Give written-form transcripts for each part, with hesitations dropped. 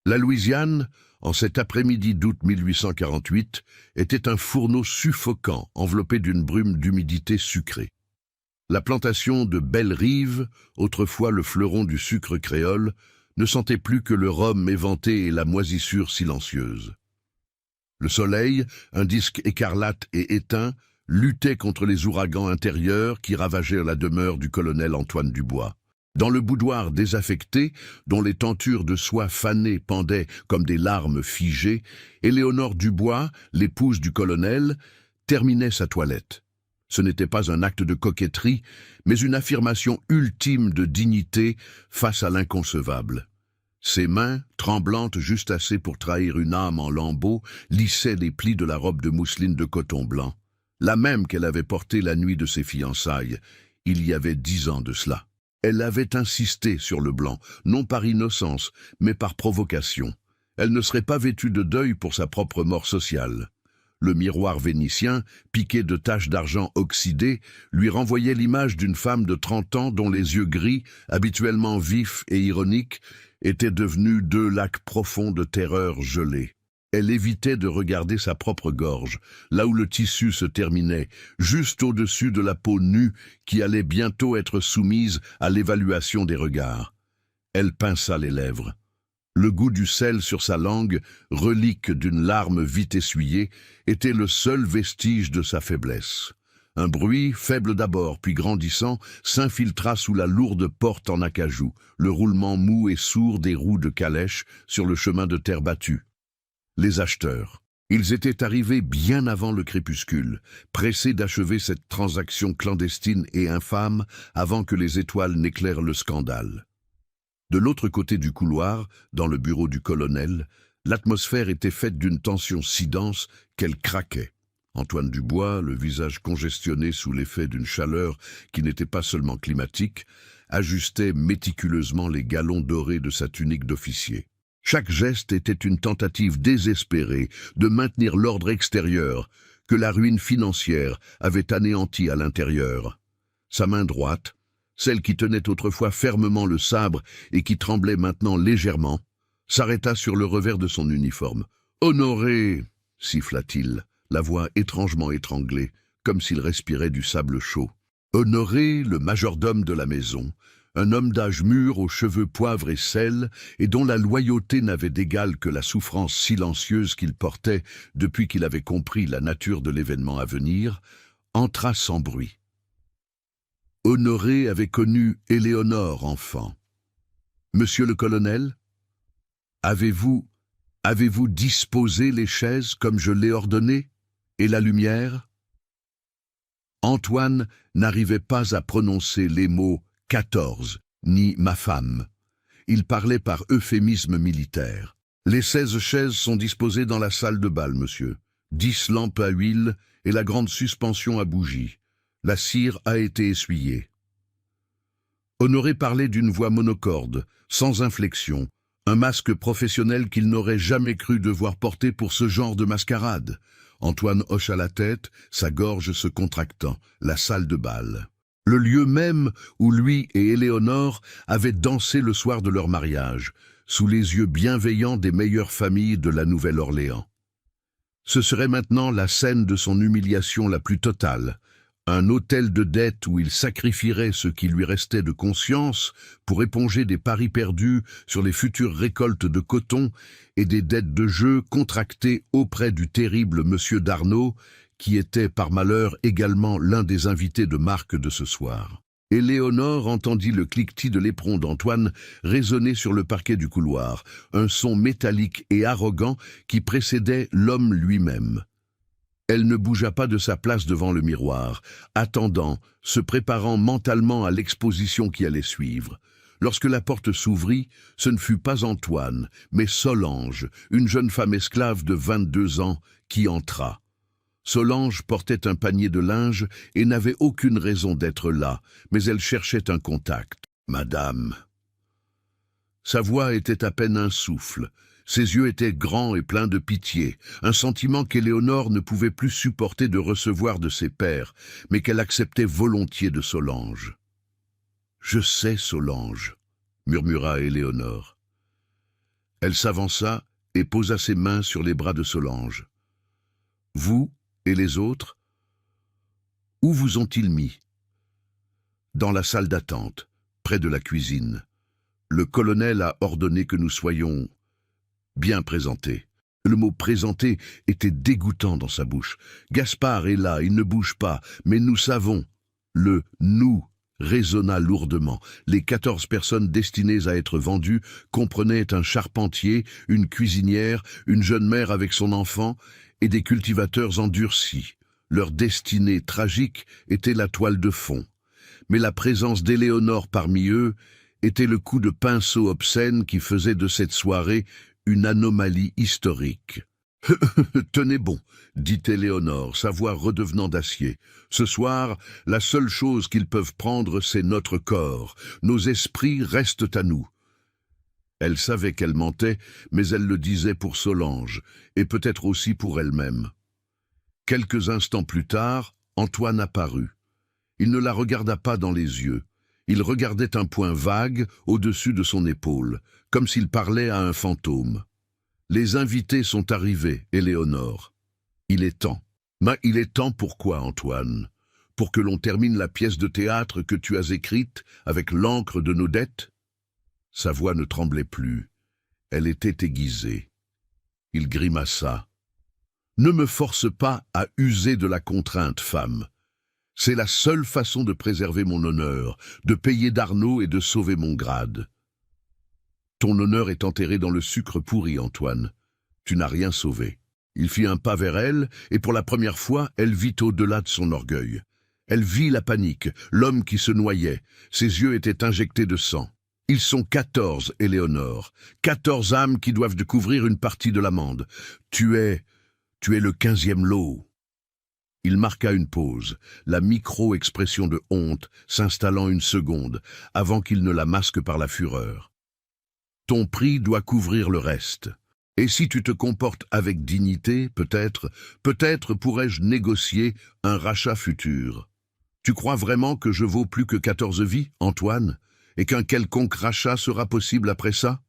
La Louisiane, en cet après-midi d'août 1848, était un fourneau suffocant enveloppé d'une brume d'humidité sucrée. La plantation de Belle-Rive, autrefois le fleuron du sucre créole, ne sentait plus que le rhum éventé et la moisissure silencieuse. Le soleil, un disque écarlate et éteint, luttait contre les ouragans intérieurs qui ravageaient la demeure du colonel Antoine Dubois. Dans le boudoir désaffecté, dont les tentures de soie fanée pendaient comme des larmes figées, Éléonore Dubois, l'épouse du colonel, terminait sa toilette. Ce n'était pas un acte de coquetterie, mais une affirmation ultime de dignité face à l'inconcevable. Ses mains, tremblantes juste assez pour trahir une âme en lambeaux, lissaient les plis de la robe de mousseline de coton blanc, la même qu'elle avait portée la nuit de ses fiançailles, il y avait 10 ans de cela. Elle avait insisté sur le blanc, non par innocence, mais par provocation. Elle ne serait pas vêtue de deuil pour sa propre mort sociale. Le miroir vénitien, piqué de taches d'argent oxydées, lui renvoyait l'image d'une femme de 30 ans dont les yeux gris, habituellement vifs et ironiques, étaient devenus 2 lacs profonds de terreur gelée. Elle évitait de regarder sa propre gorge, là où le tissu se terminait, juste au-dessus de la peau nue qui allait bientôt être soumise à l'évaluation des regards. Elle pinça les lèvres. Le goût du sel sur sa langue, relique d'une larme vite essuyée, était le seul vestige de sa faiblesse. Un bruit, faible d'abord puis grandissant, s'infiltra sous la lourde porte en acajou, le roulement mou et sourd des roues de calèche sur le chemin de terre battue. Les acheteurs. Ils étaient arrivés bien avant le crépuscule, pressés d'achever cette transaction clandestine et infâme avant que les étoiles n'éclairent le scandale. De l'autre côté du couloir, dans le bureau du colonel, l'atmosphère était faite d'une tension si dense qu'elle craquait. Antoine Dubois, le visage congestionné sous l'effet d'une chaleur qui n'était pas seulement climatique, ajustait méticuleusement les galons dorés de sa tunique d'officier. Chaque geste était une tentative désespérée de maintenir l'ordre extérieur que la ruine financière avait anéanti à l'intérieur. Sa main droite, celle qui tenait autrefois fermement le sabre et qui tremblait maintenant légèrement, s'arrêta sur le revers de son uniforme. « Honoré !» siffla-t-il, la voix étrangement étranglée, comme s'il respirait du sable chaud. Honoré, le majordome de la maison, un homme d'âge mûr aux cheveux poivre et sel, et dont la loyauté n'avait d'égal que la souffrance silencieuse qu'il portait depuis qu'il avait compris la nature de l'événement à venir, entra sans bruit. Honoré avait connu Éléonore enfant. « Monsieur le colonel, avez-vous disposé les chaises comme je l'ai ordonné, et la lumière ?» Antoine n'arrivait pas à prononcer les mots « 14 » ni « ma femme ». Il parlait par euphémisme militaire. « Les 16 chaises sont disposées dans la salle de bal, monsieur. 10 lampes à huile et la grande suspension à bougies. La cire a été essuyée. » Honoré parlait d'une voix monocorde, sans inflexion, un masque professionnel qu'il n'aurait jamais cru devoir porter pour ce genre de mascarade. Antoine hocha la tête, sa gorge se contractant, la salle de bal. Le lieu même où lui et Éléonore avaient dansé le soir de leur mariage, sous les yeux bienveillants des meilleures familles de la Nouvelle-Orléans. Ce serait maintenant la scène de son humiliation la plus totale, un autel de dette où il sacrifierait ce qui lui restait de conscience pour éponger des paris perdus sur les futures récoltes de coton et des dettes de jeu contractées auprès du terrible monsieur Darnaud, qui était par malheur également l'un des invités de marque de ce soir. Éléonore entendit le cliquetis de l'éperon d'Antoine résonner sur le parquet du couloir, un son métallique et arrogant qui précédait l'homme lui-même. Elle ne bougea pas de sa place devant le miroir, attendant, se préparant mentalement à l'exposition qui allait suivre. Lorsque la porte s'ouvrit, ce ne fut pas Antoine, mais Solange, une jeune femme esclave de 22 ans, qui entra. Solange portait un panier de linge et n'avait aucune raison d'être là, mais elle cherchait un contact. « Madame !» Sa voix était à peine un souffle. Ses yeux étaient grands et pleins de pitié, un sentiment qu'Éléonore ne pouvait plus supporter de recevoir de ses pairs, mais qu'elle acceptait volontiers de Solange. « Je sais, Solange, » murmura Éléonore. Elle s'avança et posa ses mains sur les bras de Solange. « Vous et les autres, où vous ont-ils mis ?»« Dans la salle d'attente, près de la cuisine. Le colonel a ordonné que nous soyons bien présentés. » Le mot « présenté » était dégoûtant dans sa bouche. Gaspard est là, il ne bouge pas, mais nous savons. Le « nous » résonna lourdement. Les 14 personnes destinées à être vendues comprenaient un charpentier, une cuisinière, une jeune mère avec son enfant et des cultivateurs endurcis. Leur destinée tragique était la toile de fond. Mais la présence d'Éléonore parmi eux était le coup de pinceau obscène qui faisait de cette soirée une anomalie historique. « Tenez bon, dit Éléonore, sa voix redevenant d'acier. Ce soir, la seule chose qu'ils peuvent prendre, c'est notre corps. Nos esprits restent à nous. » Elle savait qu'elle mentait, mais elle le disait pour Solange, et peut-être aussi pour elle-même. Quelques instants plus tard, Antoine apparut. Il ne la regarda pas dans les yeux. Il regardait un point vague au-dessus de son épaule, comme s'il parlait à un fantôme. « Les invités sont arrivés, Éléonore. Il est temps. » « Mais il est temps pourquoi, Antoine? Pour que l'on termine la pièce de théâtre que tu as écrite avec l'encre de nos dettes ?» Sa voix ne tremblait plus. Elle était aiguisée. Il grimaça. « Ne me force pas à user de la contrainte, femme. C'est la seule façon de préserver mon honneur, de payer d'Arnaud et de sauver mon grade. Ton honneur est enterré dans le sucre pourri, Antoine. Tu n'as rien sauvé. » Il fit un pas vers elle, et pour la première fois, elle vit au-delà de son orgueil. Elle vit la panique, l'homme qui se noyait. Ses yeux étaient injectés de sang. Ils sont 14, Éléonore. 14 âmes qui doivent de couvrir une partie de l'amende. Tu es le 15e lot. Il marqua une pause, la micro-expression de honte s'installant une seconde, avant qu'il ne la masque par la fureur. Ton prix doit couvrir le reste. Et si tu te comportes avec dignité, peut-être pourrais-je négocier un rachat futur. Tu crois vraiment que je vaux plus que 14 vies, Antoine, et qu'un quelconque rachat sera possible après ça?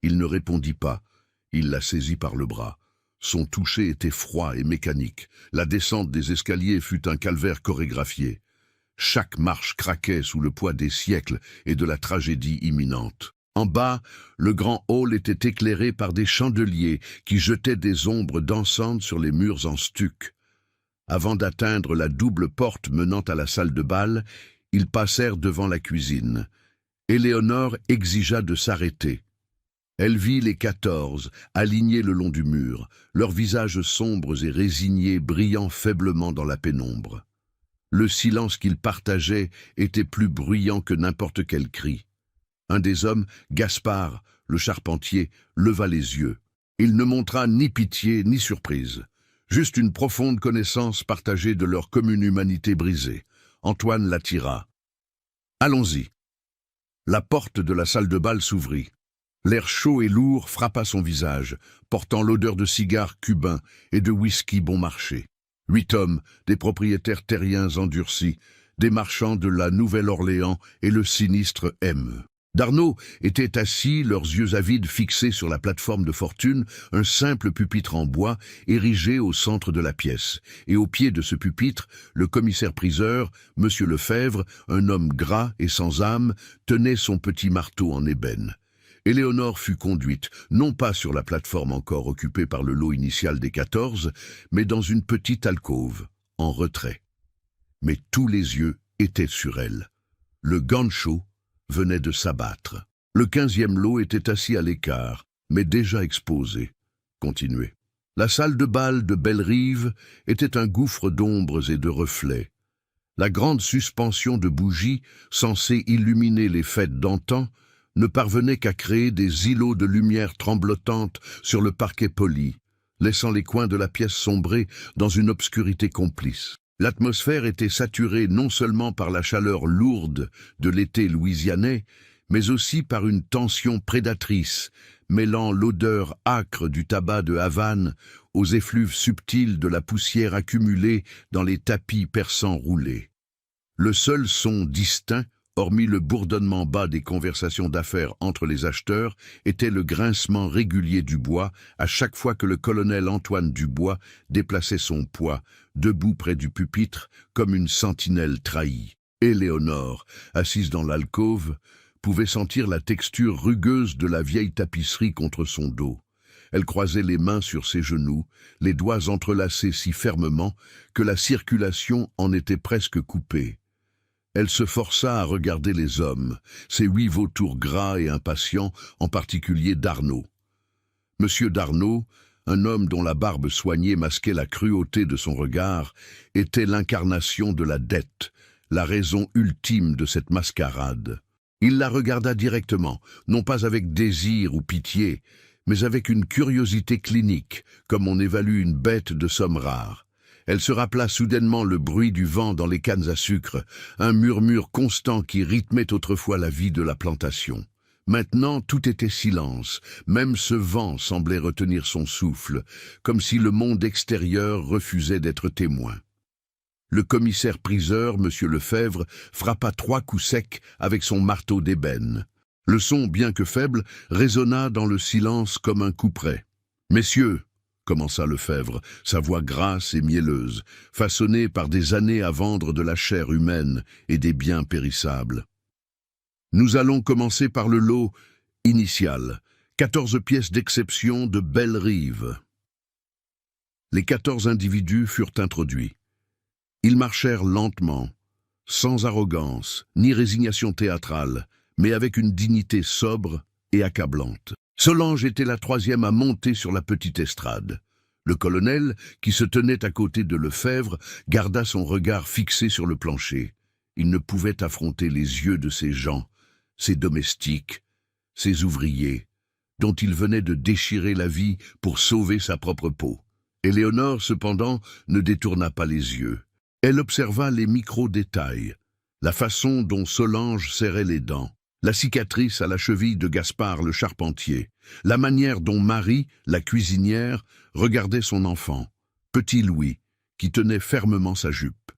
Il ne répondit pas. Il la saisit par le bras. Son toucher était froid et mécanique. La descente des escaliers fut un calvaire chorégraphié. Chaque marche craquait sous le poids des siècles et de la tragédie imminente. En bas, le grand hall était éclairé par des chandeliers qui jetaient des ombres dansantes sur les murs en stuc. Avant d'atteindre la double porte menant à la salle de bal, ils passèrent devant la cuisine. Éléonore exigea de s'arrêter. Elle vit les 14, alignés le long du mur, leurs visages sombres et résignés brillant faiblement dans la pénombre. Le silence qu'ils partageaient était plus bruyant que n'importe quel cri. Un des hommes, Gaspard, le charpentier, leva les yeux. Il ne montra ni pitié ni surprise, juste une profonde connaissance partagée de leur commune humanité brisée. Antoine l'attira. « Allons-y. » La porte de la salle de bal s'ouvrit. L'air chaud et lourd frappa son visage, portant l'odeur de cigares cubains et de whisky bon marché. 8 hommes, des propriétaires terriens endurcis, des marchands de la Nouvelle-Orléans et le sinistre M. D'Arnaud était assis, leurs yeux avides fixés sur la plateforme de fortune, un simple pupitre en bois érigé au centre de la pièce. Et au pied de ce pupitre, le commissaire-priseur, M. Lefebvre, un homme gras et sans âme, tenait son petit marteau en ébène. Éléonore fut conduite, non pas sur la plateforme encore occupée par le lot initial des 14, mais dans une petite alcôve, en retrait. Mais tous les yeux étaient sur elle. Le gancho venait de s'abattre. Le 15e lot était assis à l'écart, mais déjà exposé. Continuez. La salle de bal de Bellerive était un gouffre d'ombres et de reflets. La grande suspension de bougies, censée illuminer les fêtes d'antan, ne parvenait qu'à créer des îlots de lumière tremblotante sur le parquet poli, laissant les coins de la pièce sombrer dans une obscurité complice. L'atmosphère était saturée non seulement par la chaleur lourde de l'été louisianais, mais aussi par une tension prédatrice, mêlant l'odeur âcre du tabac de Havane aux effluves subtils de la poussière accumulée dans les tapis persans roulés. Le seul son distinct, hormis le bourdonnement bas des conversations d'affaires entre les acheteurs, était le grincement régulier du bois à chaque fois que le colonel Antoine Dubois déplaçait son poids, debout près du pupitre, comme une sentinelle trahie. Éléonore, assise dans l'alcôve, pouvait sentir la texture rugueuse de la vieille tapisserie contre son dos. Elle croisait les mains sur ses genoux, les doigts entrelacés si fermement que la circulation en était presque coupée. Elle se força à regarder les hommes, ces 8 vautours gras et impatients, en particulier Darnaud. Monsieur Darnaud, un homme dont la barbe soignée masquait la cruauté de son regard, était l'incarnation de la dette, la raison ultime de cette mascarade. Il la regarda directement, non pas avec désir ou pitié, mais avec une curiosité clinique, comme on évalue une bête de somme rare. Elle se rappela soudainement le bruit du vent dans les cannes à sucre, un murmure constant qui rythmait autrefois la vie de la plantation. Maintenant, tout était silence, même ce vent semblait retenir son souffle, comme si le monde extérieur refusait d'être témoin. Le commissaire-priseur, M. Lefebvre, frappa 3 coups secs avec son marteau d'ébène. Le son, bien que faible, résonna dans le silence comme un couperet. « Messieurs !» commença Lefebvre, sa voix grasse et mielleuse, façonnée par des années à vendre de la chair humaine et des biens périssables. Nous allons commencer par le lot initial, 14 pièces d'exception de Belle Rive. Les 14 individus furent introduits. Ils marchèrent lentement, sans arrogance, ni résignation théâtrale, mais avec une dignité sobre et accablante. Solange était la 3e à monter sur la petite estrade. Le colonel, qui se tenait à côté de Lefebvre, garda son regard fixé sur le plancher. Il ne pouvait affronter les yeux de ces gens, ces domestiques, ces ouvriers, dont il venait de déchirer la vie pour sauver sa propre peau. Éléonore, cependant, ne détourna pas les yeux. Elle observa les micro-détails, la façon dont Solange serrait les dents, la cicatrice à la cheville de Gaspard le charpentier, la manière dont Marie, la cuisinière, regardait son enfant, petit Louis, qui tenait fermement sa jupe.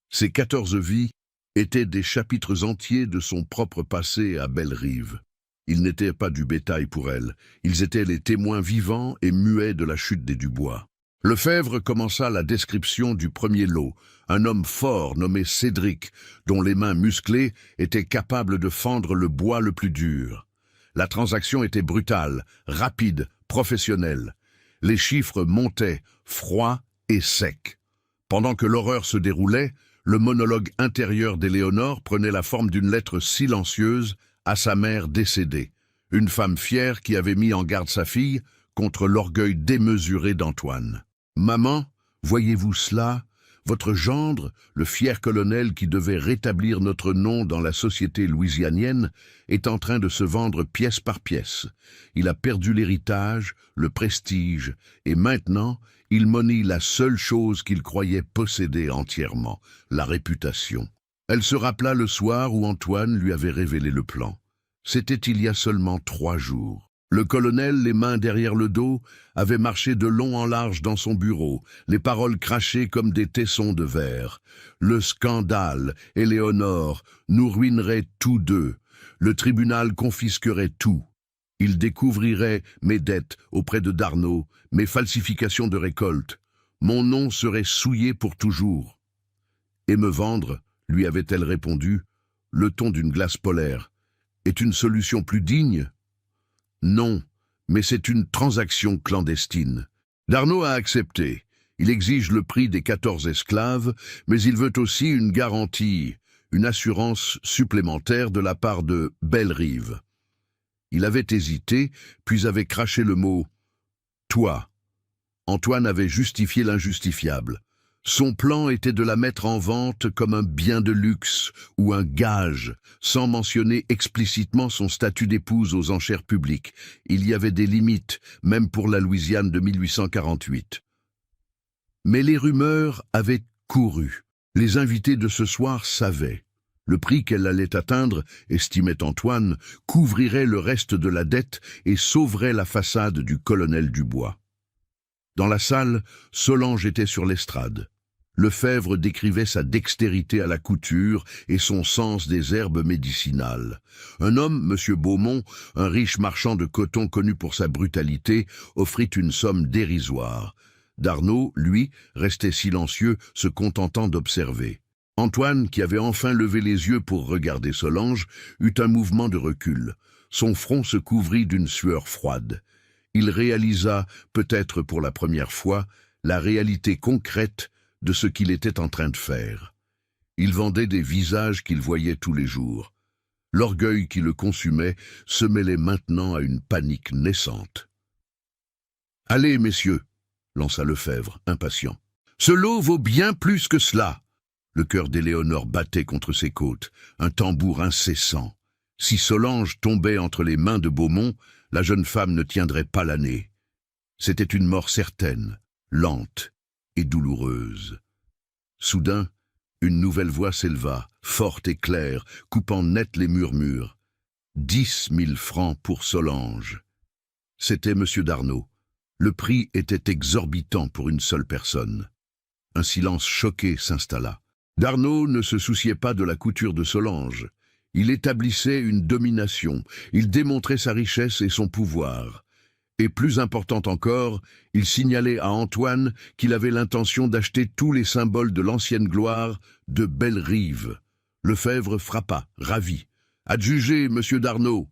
Ces 14 vies étaient des chapitres entiers de son propre passé à Belle Rive. Ils n'étaient pas du bétail pour elle, ils étaient les témoins vivants et muets de la chute des Dubois. Lefebvre commença la description du premier lot, un homme fort nommé Cédric, dont les mains musclées étaient capables de fendre le bois le plus dur. La transaction était brutale, rapide, professionnelle. Les chiffres montaient, froids et secs. Pendant que l'horreur se déroulait, le monologue intérieur d'Éléonore prenait la forme d'une lettre silencieuse à sa mère décédée, une femme fière qui avait mis en garde sa fille contre l'orgueil démesuré d'Antoine. « Maman, voyez-vous cela? Votre gendre, le fier colonel qui devait rétablir notre nom dans la société louisianienne, est en train de se vendre pièce par pièce. Il a perdu l'héritage, le prestige, et maintenant, il monnie la seule chose qu'il croyait posséder entièrement, la réputation. » Elle se rappela le soir où Antoine lui avait révélé le plan. C'était il y a seulement 3 jours. Le colonel, les mains derrière le dos, avait marché de long en large dans son bureau, les paroles crachées comme des tessons de verre. Le scandale, Éléonore, nous ruinerait tous deux. Le tribunal confisquerait tout. Il découvrirait mes dettes auprès de Darnaud, mes falsifications de récolte. Mon nom serait souillé pour toujours. Et me vendre, lui avait-elle répondu, le ton d'une glace polaire, est une solution plus digne? Non, mais c'est une transaction clandestine. Darnaud a accepté. Il exige le prix des 14 esclaves, mais il veut aussi une garantie, une assurance supplémentaire de la part de Belle Rive. Il avait hésité, puis avait craché le mot « toi ». Antoine avait justifié l'injustifiable. Son plan était de la mettre en vente comme un bien de luxe ou un gage, sans mentionner explicitement son statut d'épouse aux enchères publiques. Il y avait des limites, même pour la Louisiane de 1848. Mais les rumeurs avaient couru. Les invités de ce soir savaient. Le prix qu'elle allait atteindre, estimait Antoine, couvrirait le reste de la dette et sauverait la façade du colonel Dubois. Dans la salle, Solange était sur l'estrade. Lefebvre décrivait sa dextérité à la couture et son sens des herbes médicinales. Un homme, M. Beaumont, un riche marchand de coton connu pour sa brutalité, offrit une somme dérisoire. Darnaud, lui, restait silencieux, se contentant d'observer. Antoine, qui avait enfin levé les yeux pour regarder Solange, eut un mouvement de recul. Son front se couvrit d'une sueur froide. Il réalisa, peut-être pour la première fois, la réalité concrète de ce qu'il était en train de faire. Il vendait des visages qu'il voyait tous les jours. L'orgueil qui le consumait se mêlait maintenant à une panique naissante. « Allez, messieurs !» lança Lefebvre, impatient. « Ce lot vaut bien plus que cela !» Le cœur d'Éléonore battait contre ses côtes, un tambour incessant. Si Solange tombait entre les mains de Beaumont, la jeune femme ne tiendrait pas l'année. C'était une mort certaine, lente et douloureuse. Soudain, une nouvelle voix s'éleva, forte et claire, coupant net les murmures. 10 000 francs pour Solange. C'était M. Darnaud. Le prix était exorbitant pour une seule personne. Un silence choqué s'installa. Darnaud ne se souciait pas de la couture de Solange. Il établissait une domination, il démontrait sa richesse et son pouvoir. Et plus important encore, il signalait à Antoine qu'il avait l'intention d'acheter tous les symboles de l'ancienne gloire de Bellerive. Lefebvre frappa, ravi. « Adjugé, monsieur Darnaud !»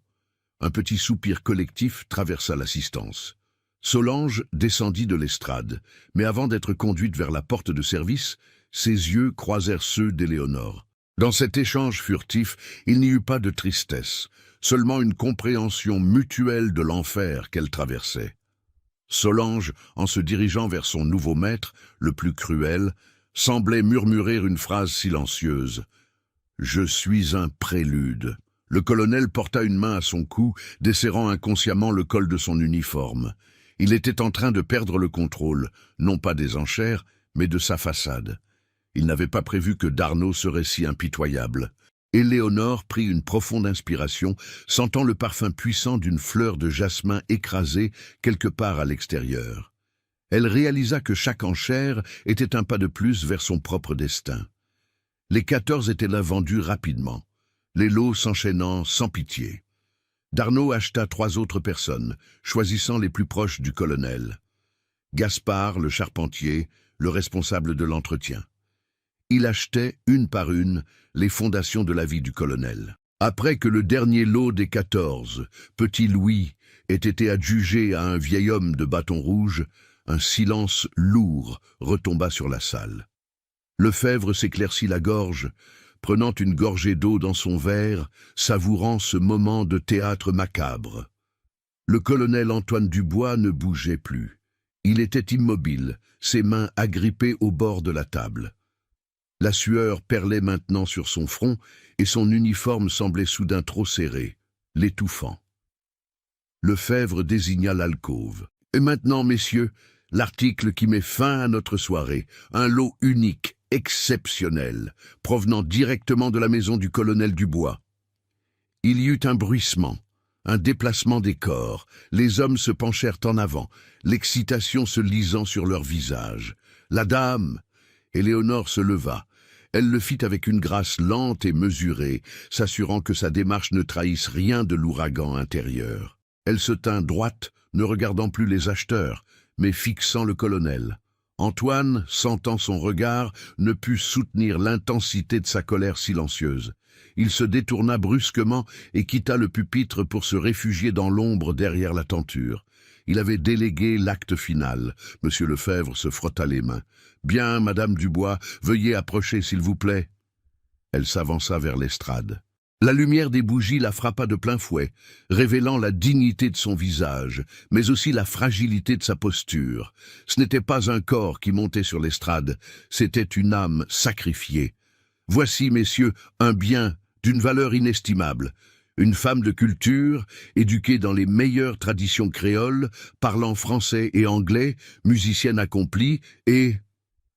Un petit soupir collectif traversa l'assistance. Solange descendit de l'estrade, mais avant d'être conduite vers la porte de service, ses yeux croisèrent ceux d'Éléonore. Dans cet échange furtif, il n'y eut pas de tristesse, seulement une compréhension mutuelle de l'enfer qu'elle traversait. Solange, en se dirigeant vers son nouveau maître, le plus cruel, semblait murmurer une phrase silencieuse. « Je suis un prélude ». Le colonel porta une main à son cou, desserrant inconsciemment le col de son uniforme. Il était en train de perdre le contrôle, non pas des enchères, mais de sa façade. Il n'avait pas prévu que Darnaud serait si impitoyable. Éléonore prit une profonde inspiration, sentant le parfum puissant d'une fleur de jasmin écrasée quelque part à l'extérieur. Elle réalisa que chaque enchère était un pas de plus vers son propre destin. Les 14 étaient là vendus rapidement, les lots s'enchaînant sans pitié. Darnaud acheta 3 autres personnes, choisissant les plus proches du colonel. Gaspard, le charpentier, le responsable de l'entretien. Il achetait, une par une, les fondations de la vie du colonel. Après que le dernier lot des 14, Petit Louis, ait été adjugé à un vieil homme de bâton rouge, un silence lourd retomba sur la salle. Lefebvre s'éclaircit la gorge, prenant une gorgée d'eau dans son verre, savourant ce moment de théâtre macabre. Le colonel Antoine Dubois ne bougeait plus. Il était immobile, ses mains agrippées au bord de la table. La sueur perlait maintenant sur son front et son uniforme semblait soudain trop serré, l'étouffant. Lefebvre désigna l'alcôve. « Et maintenant, messieurs, l'article qui met fin à notre soirée, un lot unique, exceptionnel, provenant directement de la maison du colonel Dubois. » Il y eut un bruissement, un déplacement des corps, les hommes se penchèrent en avant, l'excitation se lisant sur leurs visages. « La dame !» Éléonore se leva. Elle le fit avec une grâce lente et mesurée, s'assurant que sa démarche ne trahisse rien de l'ouragan intérieur. Elle se tint droite, ne regardant plus les acheteurs, mais fixant le colonel. Antoine, sentant son regard, ne put soutenir l'intensité de sa colère silencieuse. Il se détourna brusquement et quitta le pupitre pour se réfugier dans l'ombre derrière la tenture. Il avait délégué l'acte final. Monsieur Lefebvre se frotta les mains. « Bien, Madame Dubois, veuillez approcher, s'il vous plaît. » Elle s'avança vers l'estrade. La lumière des bougies la frappa de plein fouet, révélant la dignité de son visage, mais aussi la fragilité de sa posture. Ce n'était pas un corps qui montait sur l'estrade, c'était une âme sacrifiée. Voici, messieurs, un bien d'une valeur inestimable. Une femme de culture, éduquée dans les meilleures traditions créoles, parlant français et anglais, musicienne accomplie, et...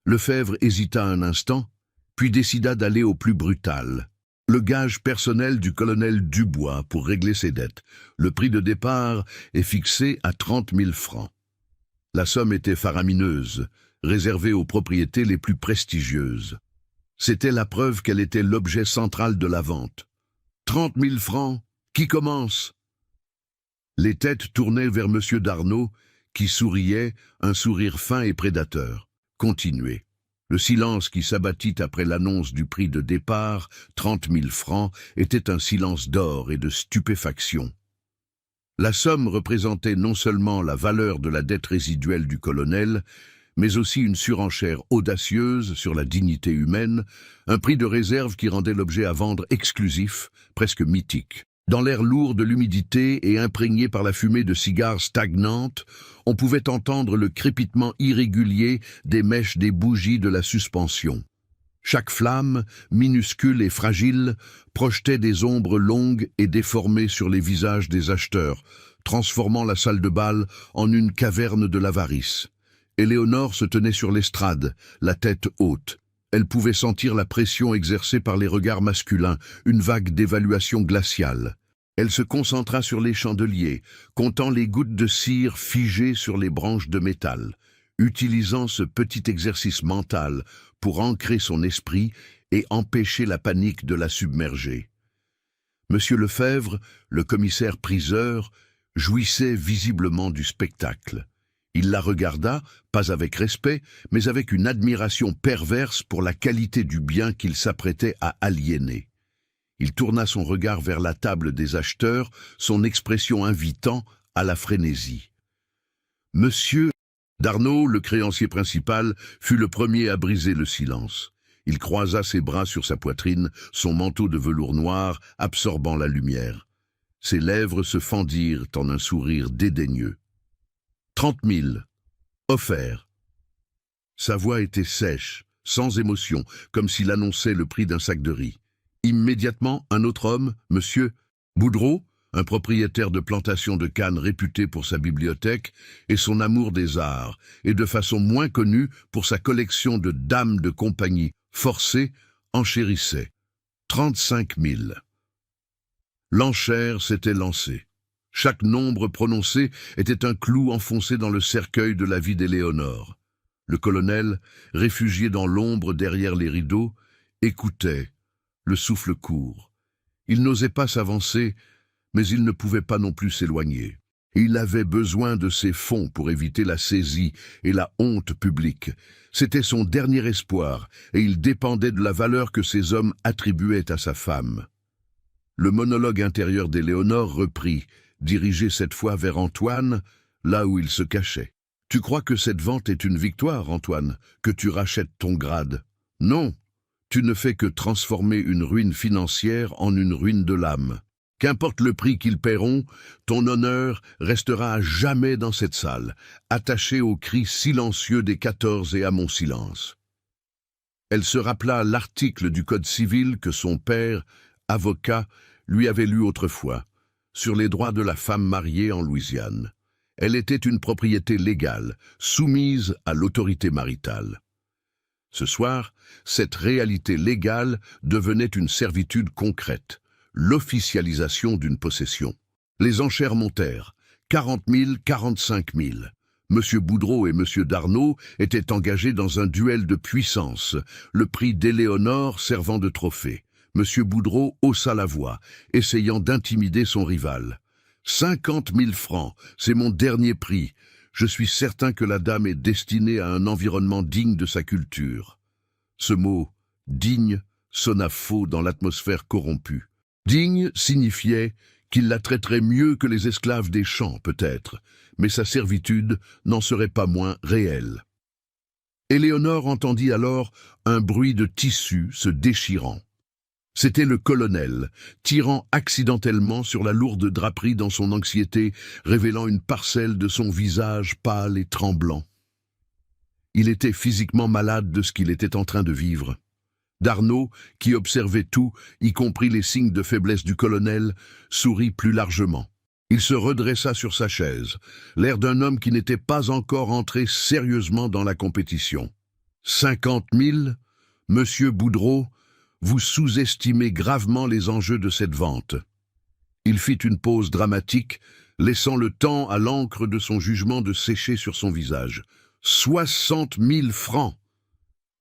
Lefebvre hésita un instant, puis décida d'aller au plus brutal. Le gage personnel du colonel Dubois pour régler ses dettes. Le prix de départ est fixé à 30 000 francs. La somme était faramineuse, réservée aux propriétés les plus prestigieuses. C'était la preuve qu'elle était l'objet central de la vente. 30 000 francs, qui commence? Les têtes tournaient vers M. d'Arnaud, qui souriait, un sourire fin et prédateur. Continuez. Le silence qui s'abattit après l'annonce du prix de départ, 30 000 francs, était un silence d'or et de stupéfaction. La somme représentait non seulement la valeur de la dette résiduelle du colonel, mais aussi une surenchère audacieuse sur la dignité humaine, un prix de réserve qui rendait l'objet à vendre exclusif, presque mythique. Dans l'air lourd de l'humidité et imprégné par la fumée de cigares stagnantes, on pouvait entendre le crépitement irrégulier des mèches des bougies de la suspension. Chaque flamme, minuscule et fragile, projetait des ombres longues et déformées sur les visages des acheteurs, transformant la salle de bal en une caverne de l'avarice. Éléonore se tenait sur l'estrade, la tête haute. Elle pouvait sentir la pression exercée par les regards masculins, une vague d'évaluation glaciale. Elle se concentra sur les chandeliers, comptant les gouttes de cire figées sur les branches de métal, utilisant ce petit exercice mental pour ancrer son esprit et empêcher la panique de la submerger. Monsieur Lefebvre, le commissaire-priseur, jouissait visiblement du spectacle. Il la regarda, pas avec respect, mais avec une admiration perverse pour la qualité du bien qu'il s'apprêtait à aliéner. Il tourna son regard vers la table des acheteurs, son expression invitant à la frénésie. Monsieur d'Arnaud, le créancier principal, fut le premier à briser le silence. Il croisa ses bras sur sa poitrine, son manteau de velours noir absorbant la lumière. Ses lèvres se fendirent en un sourire dédaigneux. 30 000, offert. Sa voix était sèche, sans émotion, comme s'il annonçait le prix d'un sac de riz. Immédiatement, un autre homme, M. Boudreau, un propriétaire de plantation de canne réputé pour sa bibliothèque et son amour des arts, et de façon moins connue pour sa collection de dames de compagnie forcées, enchérissait. 35 000. L'enchère s'était lancée. Chaque nombre prononcé était un clou enfoncé dans le cercueil de la vie d'Éléonore. Le colonel, réfugié dans l'ombre derrière les rideaux, écoutait, le souffle court. Il n'osait pas s'avancer, mais il ne pouvait pas non plus s'éloigner. Il avait besoin de ses fonds pour éviter la saisie et la honte publique. C'était son dernier espoir, et il dépendait de la valeur que ces hommes attribuaient à sa femme. Le monologue intérieur d'Éléonore reprit, dirigé cette fois vers Antoine, là où il se cachait. « Tu crois que cette vente est une victoire, Antoine, que tu rachètes ton grade? Non, tu ne fais que transformer une ruine financière en une ruine de l'âme. Qu'importe le prix qu'ils paieront, ton honneur restera à jamais dans cette salle, attaché aux cris silencieux des 14 et à mon silence. » Elle se rappela l'article du Code civil que son père, avocat, lui avait lu autrefois, sur les droits de la femme mariée en Louisiane. Elle était une propriété légale, soumise à l'autorité maritale. Ce soir, cette réalité légale devenait une servitude concrète, l'officialisation d'une possession. Les enchères montèrent, 40 000, 45 000. M. Boudreau et M. d'Arnaud étaient engagés dans un duel de puissance, le prix d'Éléonore servant de trophée. M. Boudreau haussa la voix, essayant d'intimider son rival. 50 000 francs, c'est mon dernier prix. Je suis certain que la dame est destinée à un environnement digne de sa culture. Ce mot « digne » sonna faux dans l'atmosphère corrompue. Digne signifiait qu'il la traiterait mieux que les esclaves des champs, peut-être, mais sa servitude n'en serait pas moins réelle. Éléonore entendit alors un bruit de tissu se déchirant. C'était le colonel, tirant accidentellement sur la lourde draperie dans son anxiété, révélant une parcelle de son visage pâle et tremblant. Il était physiquement malade de ce qu'il était en train de vivre. D'Arnaud, qui observait tout, y compris les signes de faiblesse du colonel, sourit plus largement. Il se redressa sur sa chaise, l'air d'un homme qui n'était pas encore entré sérieusement dans la compétition. 50 000, Monsieur Boudreau, vous sous-estimez gravement les enjeux de cette vente. Il fit une pause dramatique, laissant le temps à l'encre de son jugement de sécher sur son visage. 60 000 francs.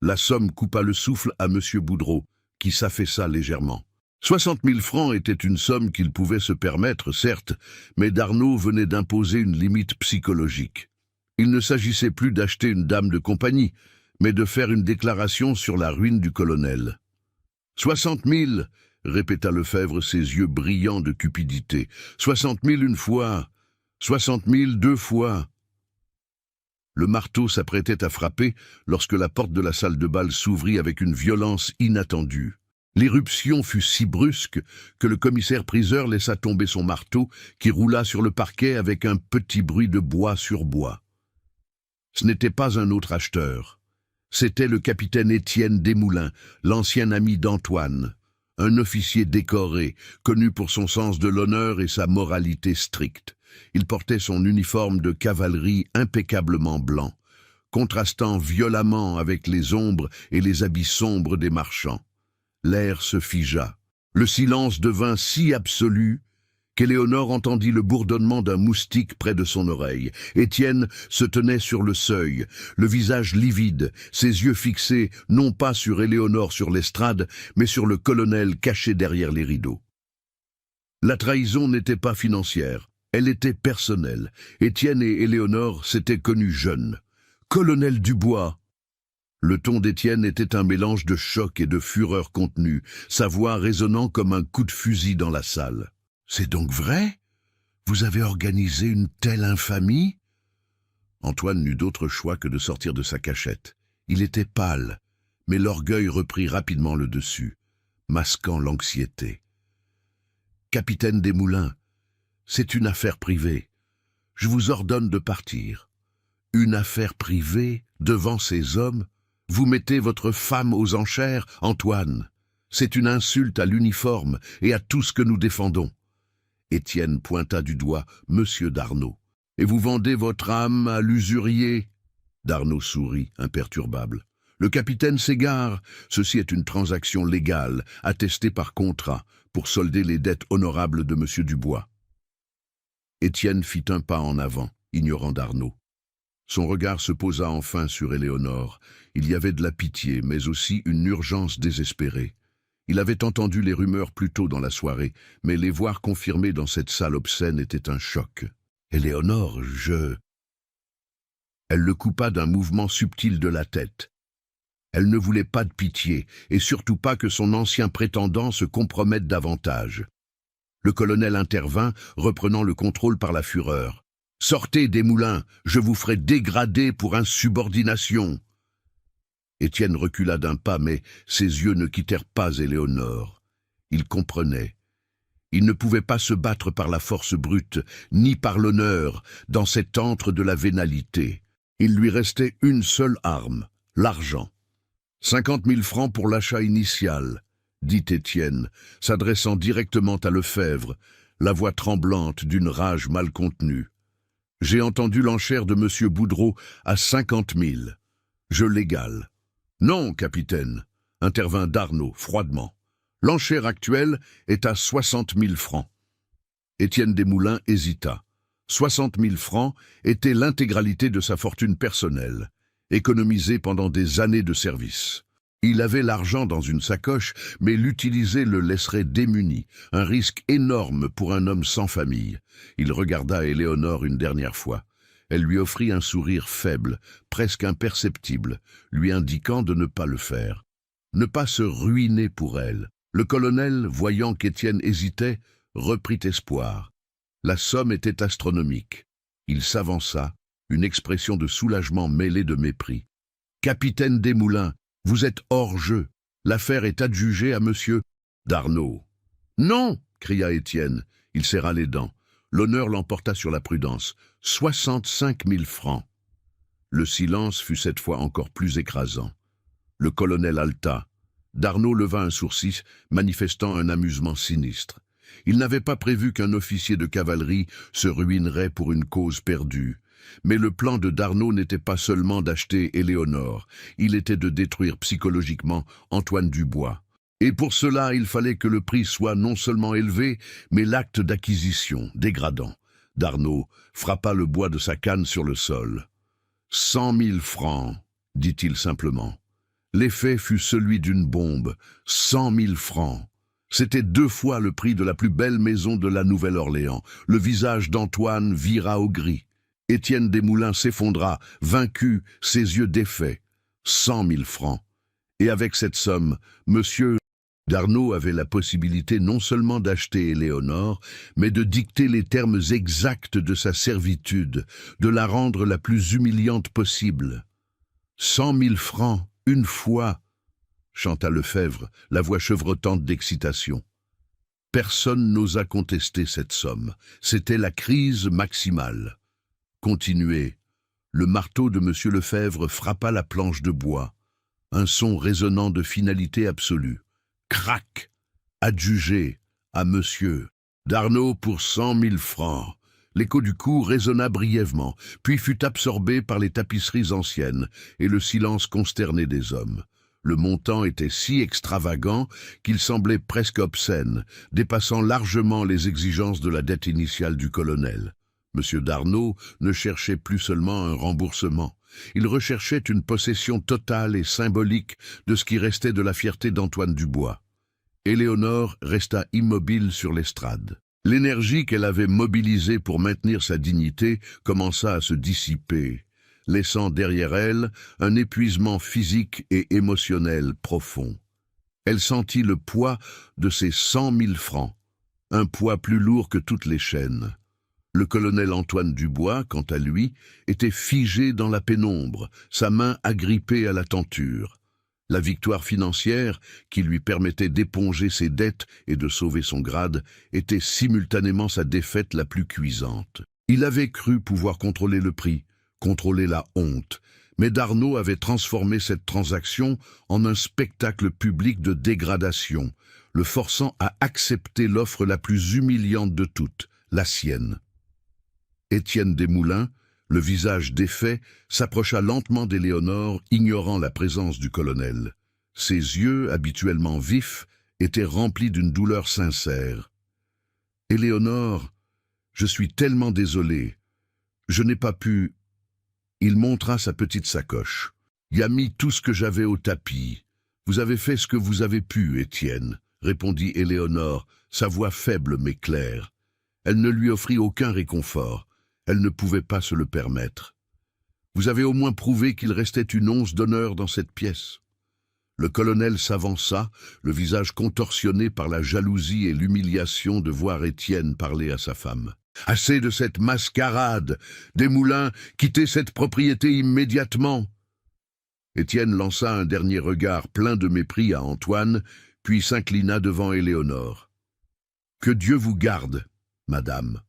La somme coupa le souffle à M. Boudreau, qui s'affaissa légèrement. 60 000 francs était une somme qu'il pouvait se permettre, certes, mais Darnaud venait d'imposer une limite psychologique. Il ne s'agissait plus d'acheter une dame de compagnie, mais de faire une déclaration sur la ruine du colonel. 60 000, répéta Lefebvre, ses yeux brillants de cupidité. 60 000 une fois, 60 000 deux fois. Le marteau s'apprêtait à frapper lorsque la porte de la salle de bal s'ouvrit avec une violence inattendue. L'irruption fut si brusque que le commissaire-priseur laissa tomber son marteau qui roula sur le parquet avec un petit bruit de bois sur bois. Ce n'était pas un autre acheteur. C'était le capitaine Étienne Desmoulins, l'ancien ami d'Antoine, un officier décoré, connu pour son sens de l'honneur et sa moralité stricte. Il portait son uniforme de cavalerie impeccablement blanc, contrastant violemment avec les ombres et les habits sombres des marchands. L'air se figea. Le silence devint si absolu qu'Éléonore entendit le bourdonnement d'un moustique près de son oreille. Étienne se tenait sur le seuil, le visage livide, ses yeux fixés non pas sur Éléonore sur l'estrade, mais sur le colonel caché derrière les rideaux. La trahison n'était pas financière, elle était personnelle. Étienne et Éléonore s'étaient connus jeunes. « Colonel Dubois !» Le ton d'Étienne était un mélange de choc et de fureur contenue, sa voix résonnant comme un coup de fusil dans la salle. « C'est donc vrai? Vous avez organisé une telle infamie ?» Antoine n'eut d'autre choix que de sortir de sa cachette. Il était pâle, mais l'orgueil reprit rapidement le dessus, masquant l'anxiété. « Capitaine Desmoulins, c'est une affaire privée. Je vous ordonne de partir. » Une affaire privée, devant ces hommes? Vous mettez votre femme aux enchères, Antoine. C'est une insulte à l'uniforme et à tout ce que nous défendons. Étienne pointa du doigt Monsieur Darnaud. Et vous vendez votre âme à l'usurier? Darnaud sourit, imperturbable. Le capitaine s'égare. Ceci est une transaction légale, attestée par contrat, pour solder les dettes honorables de Monsieur Dubois. Étienne fit un pas en avant, ignorant Darnaud. Son regard se posa enfin sur Éléonore. Il y avait de la pitié, mais aussi une urgence désespérée. Il avait entendu les rumeurs plus tôt dans la soirée, mais les voir confirmées dans cette salle obscène était un choc. « Éléonore, Elle le coupa d'un mouvement subtil de la tête. Elle ne voulait pas de pitié, et surtout pas que son ancien prétendant se compromette davantage. Le colonel intervint, reprenant le contrôle par la fureur. « Sortez, Desmoulins, je vous ferai dégrader pour insubordination !» Étienne recula d'un pas, mais ses yeux ne quittèrent pas Éléonore. Il comprenait. Il ne pouvait pas se battre par la force brute, ni par l'honneur, dans cet antre de la vénalité. Il lui restait une seule arme, l'argent. 50 000 francs pour l'achat initial, dit Étienne, s'adressant directement à Lefebvre, la voix tremblante d'une rage mal contenue. J'ai entendu l'enchère de M. Boudreau à 50 000. Je l'égale. Non, capitaine, intervint Darnaud froidement. L'enchère actuelle est à 60 000 francs. Étienne Desmoulins hésita. 60 000 francs était l'intégralité de sa fortune personnelle, économisée pendant des années de service. Il avait l'argent dans une sacoche, mais l'utiliser le laisserait démuni, un risque énorme pour un homme sans famille. Il regarda Éléonore une dernière fois. Elle lui offrit un sourire faible, presque imperceptible, lui indiquant de ne pas le faire. Ne pas se ruiner pour elle. Le colonel, voyant qu'Étienne hésitait, reprit espoir. La somme était astronomique. Il s'avança, une expression de soulagement mêlée de mépris. « Capitaine Desmoulins, vous êtes hors jeu. L'affaire est adjugée à monsieur Darnaud. »« Non !» cria Étienne. Il serra les dents. L'honneur l'emporta sur la prudence. 65 000 francs. Le silence fut cette fois encore plus écrasant. Le colonel haleta. Darnaud leva un sourcil, manifestant un amusement sinistre. Il n'avait pas prévu qu'un officier de cavalerie se ruinerait pour une cause perdue. Mais le plan de Darnaud n'était pas seulement d'acheter Éléonore, il était de détruire psychologiquement Antoine Dubois. Et pour cela, il fallait que le prix soit non seulement élevé, mais l'acte d'acquisition dégradant. Darnaud frappa le bois de sa canne sur le sol. « 100 000 francs, dit-il simplement. L'effet fut celui d'une bombe. 100 000 francs. C'était 2 fois le prix de la plus belle maison de la Nouvelle-Orléans. Le visage d'Antoine vira au gris. Étienne Desmoulins s'effondra, vaincu, ses yeux défaits. 100 000 francs. Et avec cette somme, Monsieur Darnaud avait la possibilité non seulement d'acheter Éléonore, mais de dicter les termes exacts de sa servitude, de la rendre la plus humiliante possible. 100 000 francs, une fois, chanta Lefebvre, la voix chevrotante d'excitation. Personne n'osa contester cette somme. C'était la crise maximale. Continuez. Le marteau de M. Lefebvre frappa la planche de bois. Un son résonnant de finalité absolue. Crac! Adjugé à Monsieur Darnaud pour 100 000 francs. L'écho du coup résonna brièvement, puis fut absorbé par les tapisseries anciennes et le silence consterné des hommes. Le montant était si extravagant qu'il semblait presque obscène, dépassant largement les exigences de la dette initiale du colonel. M. Darnaud ne cherchait plus seulement un remboursement. Il recherchait une possession totale et symbolique de ce qui restait de la fierté d'Antoine Dubois. Éléonore resta immobile sur l'estrade. L'énergie qu'elle avait mobilisée pour maintenir sa dignité commença à se dissiper, laissant derrière elle un épuisement physique et émotionnel profond. Elle sentit le poids de ses 100 000 francs, un poids plus lourd que toutes les chaînes. Le colonel Antoine Dubois, quant à lui, était figé dans la pénombre, sa main agrippée à la tenture. La victoire financière, qui lui permettait d'éponger ses dettes et de sauver son grade, était simultanément sa défaite la plus cuisante. Il avait cru pouvoir contrôler le prix, contrôler la honte, mais Darnaud avait transformé cette transaction en un spectacle public de dégradation, le forçant à accepter l'offre la plus humiliante de toutes, la sienne. Étienne Desmoulins, le visage défait, s'approcha lentement d'Éléonore, ignorant la présence du colonel. Ses yeux, habituellement vifs, étaient remplis d'une douleur sincère. « Éléonore, je suis tellement désolé. Je n'ai pas pu... » Il montra sa petite sacoche. « Y a mis tout ce que j'avais au tapis. Vous avez fait ce que vous avez pu, Étienne, » répondit Éléonore, sa voix faible mais claire. Elle ne lui offrit aucun réconfort. Elle ne pouvait pas se le permettre. Vous avez au moins prouvé qu'il restait une once d'honneur dans cette pièce. Le colonel s'avança, le visage contorsionné par la jalousie et l'humiliation de voir Étienne parler à sa femme. « Assez de cette mascarade! Desmoulins, quittez cette propriété immédiatement !» Étienne lança un dernier regard plein de mépris à Antoine, puis s'inclina devant Éléonore. « Que Dieu vous garde, madame !»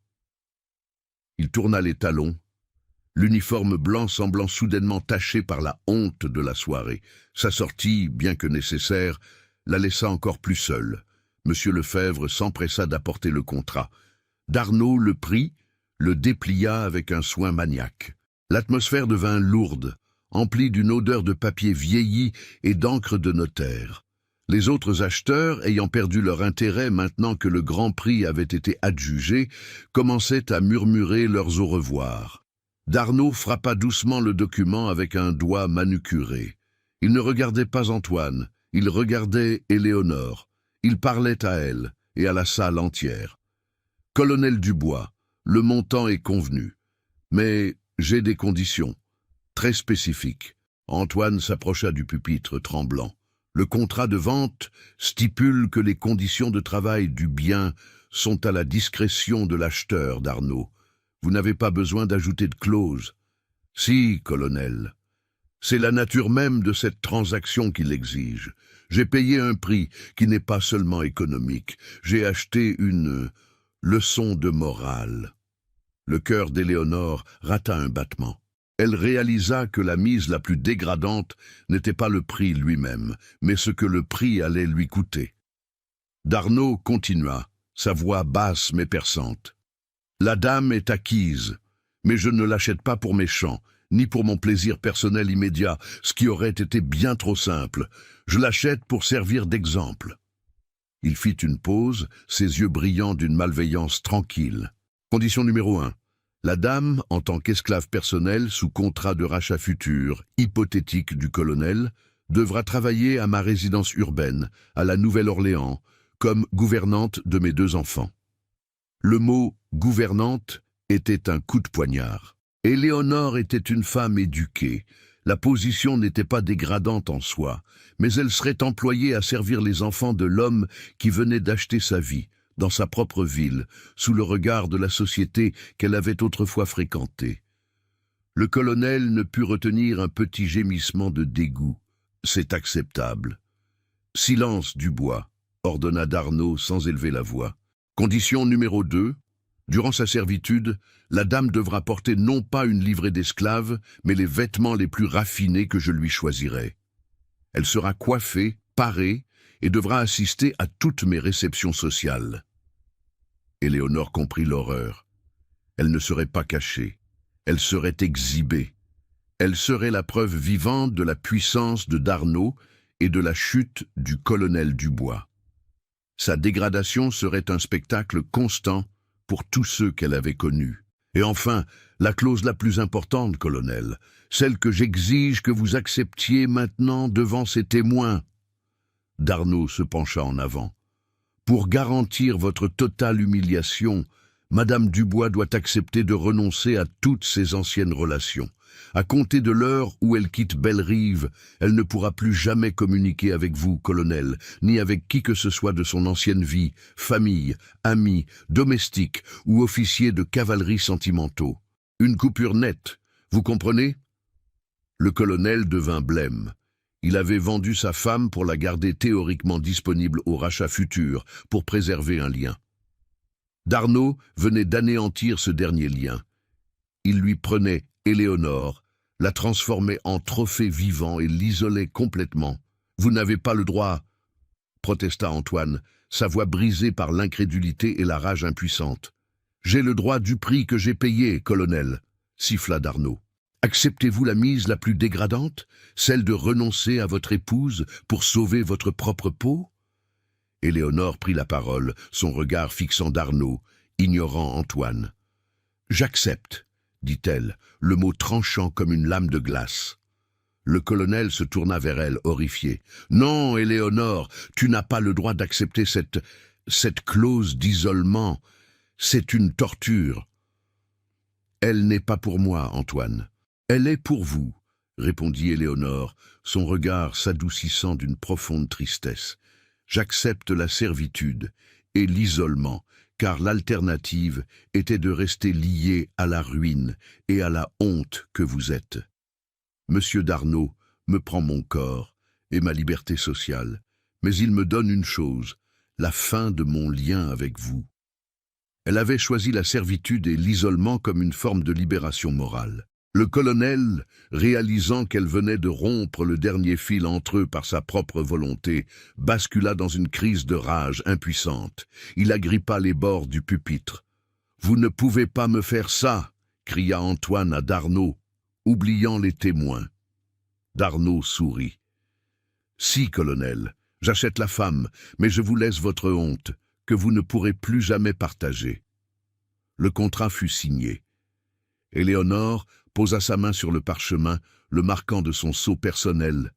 Il tourna les talons, l'uniforme blanc semblant soudainement taché par la honte de la soirée. Sa sortie, bien que nécessaire, la laissa encore plus seule. M. Lefebvre s'empressa d'apporter le contrat. Darnaud le prit, le déplia avec un soin maniaque. L'atmosphère devint lourde, emplie d'une odeur de papier vieilli et d'encre de notaire. Les autres acheteurs, ayant perdu leur intérêt maintenant que le grand prix avait été adjugé, commençaient à murmurer leurs au revoir. Darnaud frappa doucement le document avec un doigt manucuré. Il ne regardait pas Antoine, il regardait Éléonore. Il parlait à elle et à la salle entière. « Colonel Dubois, le montant est convenu, mais j'ai des conditions, très spécifiques. » Antoine s'approcha du pupitre, tremblant. Le contrat de vente stipule que les conditions de travail du bien sont à la discrétion de l'acheteur, Darnaud. Vous n'avez pas besoin d'ajouter de clause. Si, colonel. C'est la nature même de cette transaction qui l'exige. J'ai payé un prix qui n'est pas seulement économique. J'ai acheté une leçon de morale. Le cœur d'Éléonore rata un battement. Elle réalisa que la mise la plus dégradante n'était pas le prix lui-même, mais ce que le prix allait lui coûter. Darnaud continua, sa voix basse mais perçante. « La dame est acquise, mais je ne l'achète pas pour mes champs, ni pour mon plaisir personnel immédiat, ce qui aurait été bien trop simple. Je l'achète pour servir d'exemple. » Il fit une pause, ses yeux brillants d'une malveillance tranquille. Condition numéro 1. La dame, en tant qu'esclave personnelle sous contrat de rachat futur, hypothétique du colonel, devra travailler à ma résidence urbaine, à la Nouvelle-Orléans, comme gouvernante de mes 2 enfants. Le mot « gouvernante » était un coup de poignard. Éléonore était une femme éduquée. La position n'était pas dégradante en soi, mais elle serait employée à servir les enfants de l'homme qui venait d'acheter sa vie, dans sa propre ville, sous le regard de la société qu'elle avait autrefois fréquentée. Le colonel ne put retenir un petit gémissement de dégoût. « C'est acceptable. »« Silence, Dubois », ordonna d'Arnaud sans élever la voix. Condition numéro 2. Durant sa servitude, la dame devra porter non pas une livrée d'esclave, mais les vêtements les plus raffinés que je lui choisirai. Elle sera coiffée, parée, et devra assister à toutes mes réceptions sociales. Éléonore comprit l'horreur. Elle ne serait pas cachée. Elle serait exhibée. Elle serait la preuve vivante de la puissance de d'Arnaud et de la chute du colonel Dubois. Sa dégradation serait un spectacle constant pour tous ceux qu'elle avait connus. Et enfin, la clause la plus importante, colonel, celle que j'exige que vous acceptiez maintenant devant ces témoins. D'Arnaud se pencha en avant. Pour garantir votre totale humiliation, Madame Dubois doit accepter de renoncer à toutes ses anciennes relations. À compter de l'heure où elle quitte Belle-Rive, elle ne pourra plus jamais communiquer avec vous, colonel, ni avec qui que ce soit de son ancienne vie, famille, amis, domestiques ou officiers de cavalerie sentimentaux. Une coupure nette, vous comprenez? Le colonel devint blême. Il avait vendu sa femme pour la garder théoriquement disponible au rachat futur, pour préserver un lien. D'Arnaud venait d'anéantir ce dernier lien. Il lui prenait Éléonore, la transformait en trophée vivant et l'isolait complètement. « Vous n'avez pas le droit !» protesta Antoine, sa voix brisée par l'incrédulité et la rage impuissante. « J'ai le droit du prix que j'ai payé, colonel !» siffla d'Arnaud. « Acceptez-vous la mise la plus dégradante, celle de renoncer à votre épouse pour sauver votre propre peau ?» Éléonore prit la parole, son regard fixant d'Arnaud, ignorant Antoine. « J'accepte !» dit-elle, le mot tranchant comme une lame de glace. Le colonel se tourna vers elle, horrifié. « Non, Éléonore, tu n'as pas le droit d'accepter cette clause d'isolement. C'est une torture. »« Elle n'est pas pour moi, Antoine. Elle est pour vous, » répondit Éléonore, son regard s'adoucissant d'une profonde tristesse. « J'accepte la servitude et l'isolement, car l'alternative était de rester lié à la ruine et à la honte que vous êtes. Monsieur d'Arnaud me prend mon corps et ma liberté sociale, mais il me donne une chose, la fin de mon lien avec vous. » Elle avait choisi la servitude et l'isolement comme une forme de libération morale. Le colonel, réalisant qu'elle venait de rompre le dernier fil entre eux par sa propre volonté, bascula dans une crise de rage impuissante. Il agrippa les bords du pupitre. « Vous ne pouvez pas me faire ça !» cria Antoine à d'Arnaud, oubliant les témoins. D'Arnaud sourit. « Si, colonel, j'achète la femme, mais je vous laisse votre honte, que vous ne pourrez plus jamais partager. » Le contrat fut signé. Éléonore posa sa main sur le parchemin, le marquant de son sceau personnel.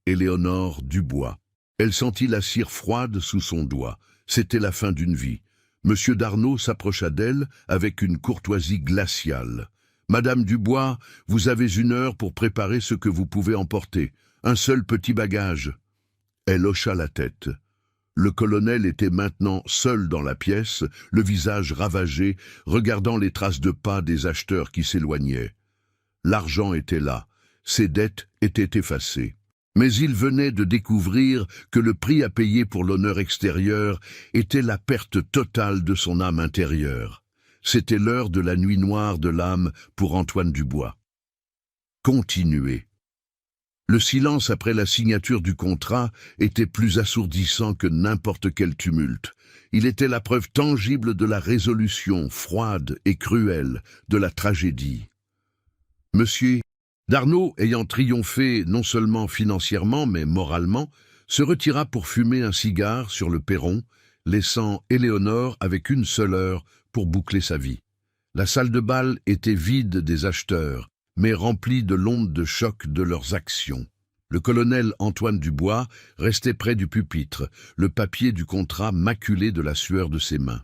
Éléonore Dubois. Elle sentit la cire froide sous son doigt. C'était la fin d'une vie. Monsieur d'Arnaud s'approcha d'elle avec une courtoisie glaciale. « Madame Dubois, vous avez 1 heure pour préparer ce que vous pouvez emporter. Un seul petit bagage. » Elle hocha la tête. Le colonel était maintenant seul dans la pièce, le visage ravagé, regardant les traces de pas des acheteurs qui s'éloignaient. L'argent était là, ses dettes étaient effacées. Mais il venait de découvrir que le prix à payer pour l'honneur extérieur était la perte totale de son âme intérieure. C'était l'heure de la nuit noire de l'âme pour Antoine Dubois. Continuez. Le silence après la signature du contrat était plus assourdissant que n'importe quel tumulte. Il était la preuve tangible de la résolution froide et cruelle de la tragédie. Monsieur d'Arnaud, ayant triomphé non seulement financièrement mais moralement, se retira pour fumer un cigare sur le perron, laissant Éléonore avec une seule heure pour boucler sa vie. La salle de bal était vide des acheteurs, mais remplie de l'onde de choc de leurs actions. Le colonel Antoine Dubois restait près du pupitre, le papier du contrat maculé de la sueur de ses mains.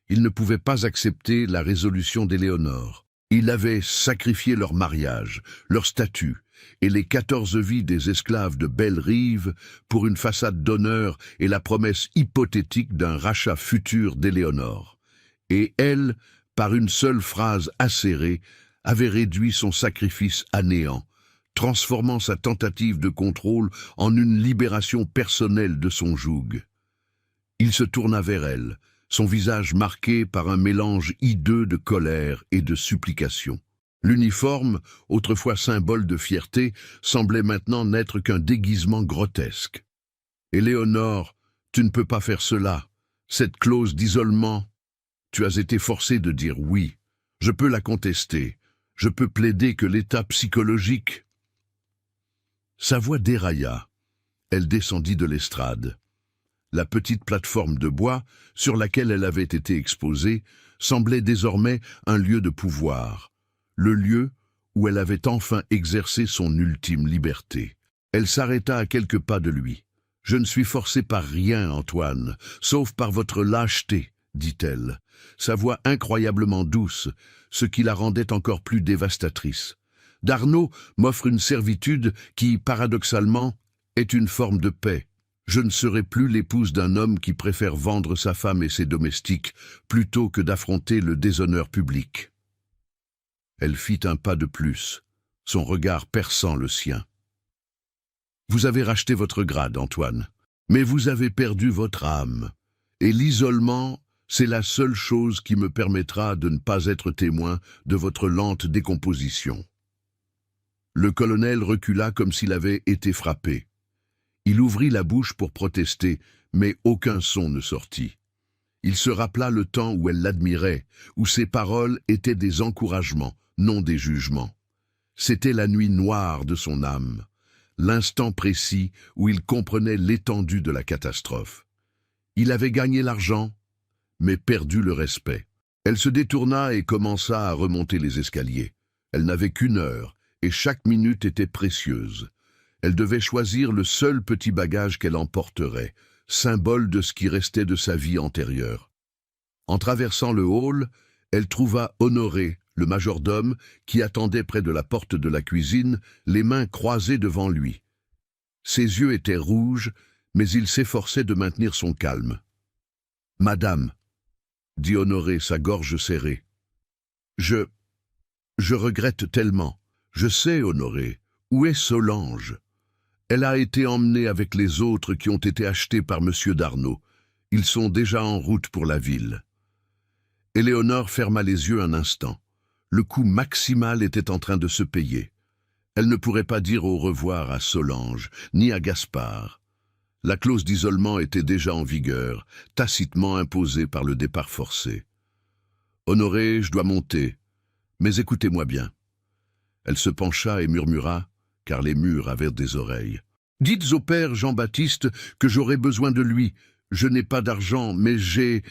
Il ne pouvait pas accepter la résolution d'Éléonore. Il avait sacrifié leur mariage, leur statut, et les 14 vies des esclaves de Belle-Rive pour une façade d'honneur et la promesse hypothétique d'un rachat futur d'Éléonore. Et elle, par une seule phrase acérée, avait réduit son sacrifice à néant, transformant sa tentative de contrôle en une libération personnelle de son joug. Il se tourna vers elle, son visage marqué par un mélange hideux de colère et de supplication. L'uniforme, autrefois symbole de fierté, semblait maintenant n'être qu'un déguisement grotesque. « Éléonore, tu ne peux pas faire cela. Cette clause d'isolement, tu as été forcée de dire oui. Je peux la contester. Je peux plaider que l'état psychologique... » Sa voix dérailla. Elle descendit de l'estrade. La petite plateforme de bois, sur laquelle elle avait été exposée, semblait désormais un lieu de pouvoir, le lieu où elle avait enfin exercé son ultime liberté. Elle s'arrêta à quelques pas de lui. « Je ne suis forcée par rien, Antoine, sauf par votre lâcheté, » dit-elle, sa voix incroyablement douce, ce qui la rendait encore plus dévastatrice. « Darnaud m'offre une servitude qui, paradoxalement, est une forme de paix. Je ne serai plus l'épouse d'un homme qui préfère vendre sa femme et ses domestiques plutôt que d'affronter le déshonneur public. » Elle fit un pas de plus, son regard perçant le sien. « Vous avez racheté votre grade, Antoine, mais vous avez perdu votre âme, et l'isolement, c'est la seule chose qui me permettra de ne pas être témoin de votre lente décomposition. » Le colonel recula comme s'il avait été frappé. Il ouvrit la bouche pour protester, mais aucun son ne sortit. Il se rappela le temps où elle l'admirait, où ses paroles étaient des encouragements, non des jugements. C'était la nuit noire de son âme, l'instant précis où il comprenait l'étendue de la catastrophe. Il avait gagné l'argent, mais perdu le respect. Elle se détourna et commença à remonter les escaliers. Elle n'avait qu'une heure, et chaque minute était précieuse. Elle devait choisir le seul petit bagage qu'elle emporterait, symbole de ce qui restait de sa vie antérieure. En traversant le hall, elle trouva Honoré, le majordome, qui attendait près de la porte de la cuisine, les mains croisées devant lui. Ses yeux étaient rouges, mais il s'efforçait de maintenir son calme. « Madame, » dit Honoré, sa gorge serrée. « Je regrette tellement. Je sais, Honoré, où est Solange? Elle a été emmenée avec les autres qui ont été achetés par M. Darnaud. Ils sont déjà en route pour la ville. » Éléonore ferma les yeux un instant. Le coût maximal était en train de se payer. Elle ne pourrait pas dire au revoir à Solange, ni à Gaspard. La clause d'isolement était déjà en vigueur, tacitement imposée par le départ forcé. « Honoré, je dois monter, mais écoutez-moi bien. » Elle se pencha et murmura, car les murs avaient des oreilles. « Dites au père Jean-Baptiste que j'aurai besoin de lui. Je n'ai pas d'argent, mais j'ai... »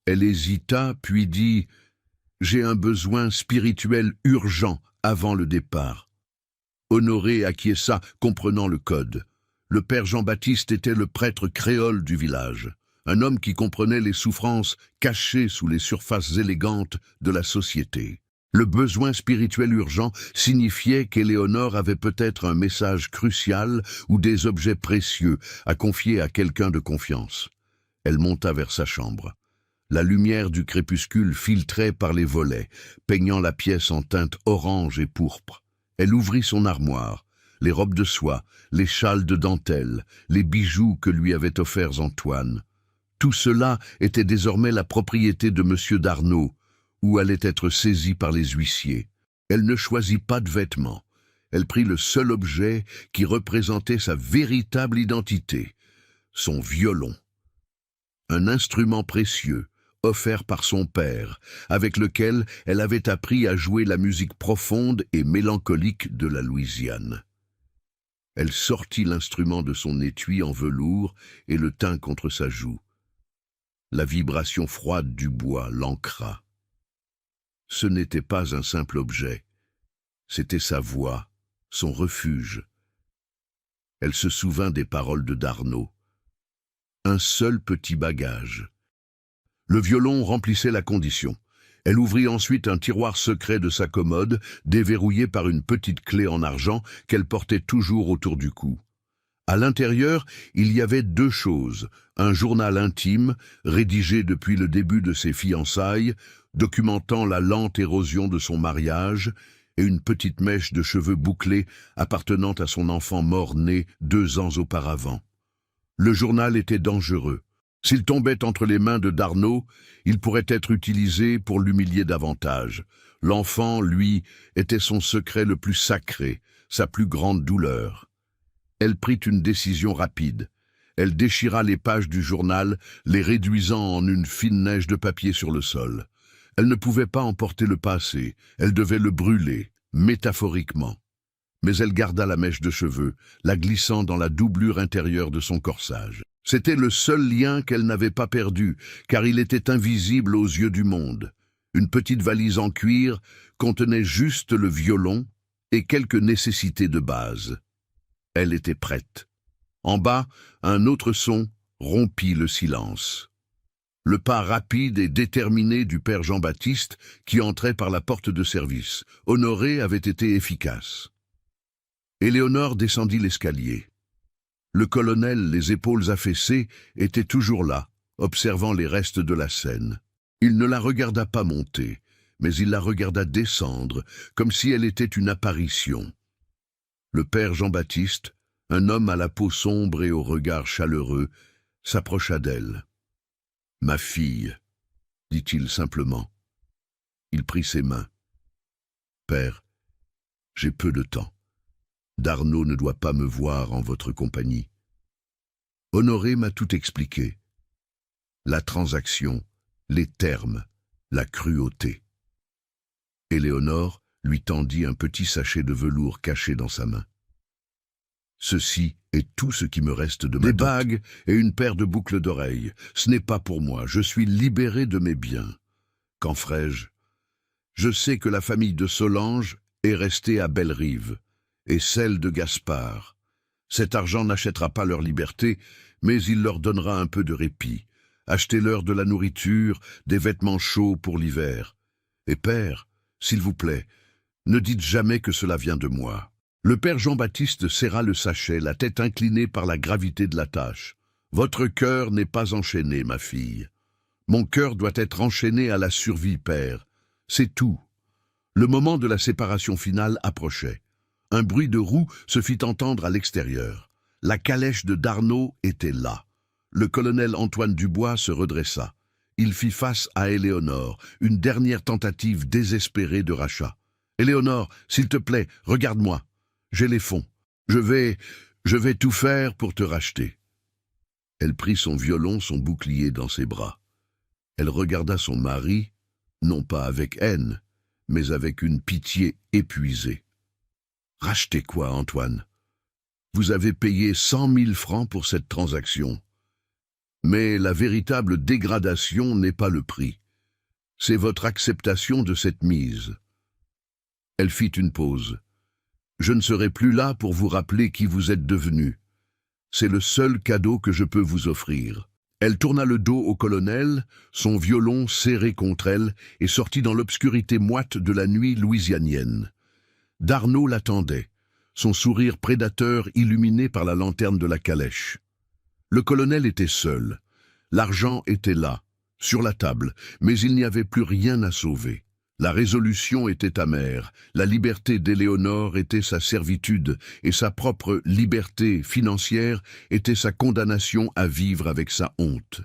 Elle hésita, puis dit « J'ai un besoin spirituel urgent avant le départ. » Honoré acquiesça, comprenant le code. Le père Jean-Baptiste était le prêtre créole du village, un homme qui comprenait les souffrances cachées sous les surfaces élégantes de la société. Le besoin spirituel urgent signifiait qu'Éléonore avait peut-être un message crucial ou des objets précieux à confier à quelqu'un de confiance. Elle monta vers sa chambre. La lumière du crépuscule filtrait par les volets, peignant la pièce en teintes orange et pourpre. Elle ouvrit son armoire. Les robes de soie, les châles de dentelle, les bijoux que lui avait offerts Antoine. Tout cela était désormais la propriété de M. Darnaud, ou allait être saisi par les huissiers. Elle ne choisit pas de vêtements. Elle prit le seul objet qui représentait sa véritable identité, son violon. Un instrument précieux, offert par son père, avec lequel elle avait appris à jouer la musique profonde et mélancolique de la Louisiane. Elle sortit l'instrument de son étui en velours et le tint contre sa joue. La vibration froide du bois l'ancra. Ce n'était pas un simple objet. C'était sa voix, son refuge. Elle se souvint des paroles de Darnaud. Un seul petit bagage. Le violon remplissait la condition. Elle ouvrit ensuite un tiroir secret de sa commode, déverrouillé par une petite clé en argent qu'elle portait toujours autour du cou. À l'intérieur, il y avait deux choses, un journal intime, rédigé depuis le début de ses fiançailles, documentant la lente érosion de son mariage, et une petite mèche de cheveux bouclés appartenant à son enfant mort-né 2 ans auparavant. Le journal était dangereux. S'il tombait entre les mains de Darnaud, il pourrait être utilisé pour l'humilier davantage. L'enfant, lui, était son secret le plus sacré, sa plus grande douleur. Elle prit une décision rapide. Elle déchira les pages du journal, les réduisant en une fine neige de papier sur le sol. Elle ne pouvait pas emporter le passé, elle devait le brûler, métaphoriquement. Mais elle garda la mèche de cheveux, la glissant dans la doublure intérieure de son corsage. C'était le seul lien qu'elle n'avait pas perdu, car il était invisible aux yeux du monde. Une petite valise en cuir contenait juste le violon et quelques nécessités de base. Elle était prête. En bas, un autre son rompit le silence. Le pas rapide et déterminé du père Jean-Baptiste qui entrait par la porte de service. Honoré avait été efficace. Éléonore descendit l'escalier. Le colonel, les épaules affaissées, était toujours là, observant les restes de la scène. Il ne la regarda pas monter, mais il la regarda descendre, comme si elle était une apparition. Le père Jean-Baptiste, un homme à la peau sombre et au regard chaleureux, s'approcha d'elle. « Ma fille », dit-il simplement. Il prit ses mains. « Père, j'ai peu de temps. Darnaud ne doit pas me voir en votre compagnie. Honoré m'a tout expliqué. La transaction, les termes, la cruauté. » Éléonore lui tendit un petit sachet de velours caché dans sa main. « Ceci est tout ce qui me reste de ma dot. Des bagues et une paire de boucles d'oreilles. Ce n'est pas pour moi, je suis libéré de mes biens. Qu'en ferai-je? Je sais que la famille de Solange est restée à Bellerive, et celle de Gaspard. Cet argent n'achètera pas leur liberté, mais il leur donnera un peu de répit. Achetez-leur de la nourriture, des vêtements chauds pour l'hiver. Et père, s'il vous plaît, ne dites jamais que cela vient de moi. » Le père Jean-Baptiste serra le sachet, la tête inclinée par la gravité de la tâche. « Votre cœur n'est pas enchaîné, ma fille. Mon cœur doit être enchaîné à la survie, père. C'est tout. » Le moment de la séparation finale approchait. Un bruit de roue se fit entendre à l'extérieur. La calèche de Darnaud était là. Le colonel Antoine Dubois se redressa. Il fit face à Éléonore, une dernière tentative désespérée de rachat. « Éléonore, s'il te plaît, regarde-moi. J'ai les fonds. Je vais tout faire pour te racheter. » Elle prit son violon, son bouclier dans ses bras. Elle regarda son mari, non pas avec haine, mais avec une pitié épuisée. « Racheter quoi, Antoine? Vous avez payé 100 000 francs pour cette transaction. Mais la véritable dégradation n'est pas le prix. C'est votre acceptation de cette mise. » Elle fit une pause. « Je ne serai plus là pour vous rappeler qui vous êtes devenu. C'est le seul cadeau que je peux vous offrir. » Elle tourna le dos au colonel, son violon serré contre elle, et sortit dans l'obscurité moite de la nuit louisianienne. Darnaud l'attendait, son sourire prédateur illuminé par la lanterne de la calèche. Le colonel était seul. L'argent était là, sur la table, mais il n'y avait plus rien à sauver. La résolution était amère, la liberté d'Éléonore était sa servitude, et sa propre liberté financière était sa condamnation à vivre avec sa honte.